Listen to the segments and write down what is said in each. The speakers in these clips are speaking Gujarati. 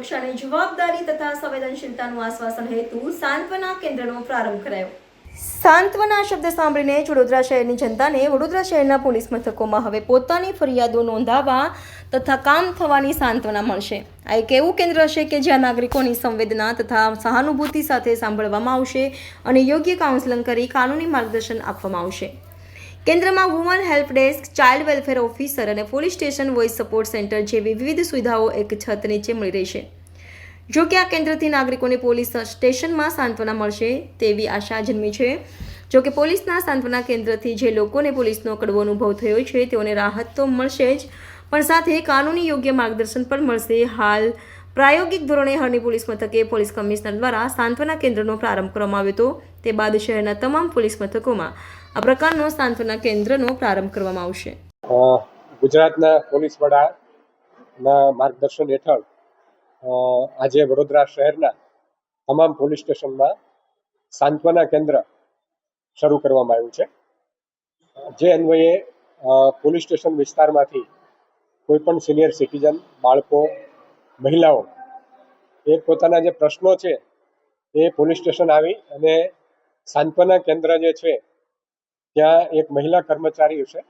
સુરક્ષા અને જવાબદારી તથા સંવેદનશીલતાનું આશ્વાસન હેતુ સાંત્વના કેન્દ્રનો પ્રારંભ કરાયો। સાંત્વના શબ્દ સાંભળીને વડોદરા શહેરની જનતાને વડોદરા શહેરના પોલીસ મથકોમાં હવે પોતાની ફરિયાદો નોંધાવવા તથા કામ થવાની સાંત્વના મળશે। આ એક એવું કેન્દ્ર હશે કે જ્યાં નાગરિકોની સંવેદના તથા સહાનુભૂતિ સાથે સાંભળવામાં આવશે અને યોગ્ય કાઉન્સેલિંગ કરી કાનૂની માર્ગદર્શન આપવામાં આવશે। કેન્દ્રમાં woman help desk, child welfare officer અને police station voice support centre જેવી વિવિધ સુવિધાઓ એક છત નીચે મળી રહેશે। જો કે આ કેન્દ્રથી નાગરિકોને પોલીસ સ્ટેશનમાં સાંત્વના મળશે તેવી આશા જન્મી છે। જો કે પોલીસના સાંત્વના કેન્દ્રથી જે લોકોને પોલીસનો કડવો અનુભવ થયો છે તેઓને રાહત તો મળશે જ, પણ સાથે કાનૂની યોગ્ય માર્ગદર્શન પણ મળશે। હાલ પ્રાયોગિક ધોરણે હરની પોલીસ મથકે પોલીસ કમિશનર દ્વારા સાંત્વના કેન્દ્રનો પ્રારંભ કરવામાં આવ્યો હતો। તે બાદ શહેરના તમામ પોલીસ મથકોમાં આ પ્રકારનો સાંત્વના કેન્દ્રનો પ્રારંભ કરવામાં આવશે। ગુજરાતના પોલીસ વડાના માર્ગદર્શન હેઠળ આજે વડોદરા શહેરના તમામ પોલીસ સ્ટેશનમાં સાંત્વના કેન્દ્ર શરૂ કરવામાં આવ્યું છે। જે અન્વયે પોલીસ સ્ટેશન વિસ્તારમાંથી કોઈપણ સિનિયર સિટીઝન, બાળકો, મહિલાઓ એ પોતાના જે પ્રશ્નો છે એ પોલીસ સ્ટેશન આવી અને સાંત્વના કેન્દ્ર જે છે ત્યાં એક મહિલા કર્મચારી હશે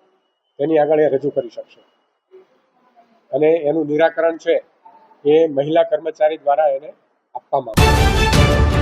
તેની આગળ એ રજૂ કરી શકશે અને એનું નિરાકરણ છે એ મહિલા કર્મચારી દ્વારા એને આપવામાં આવશે।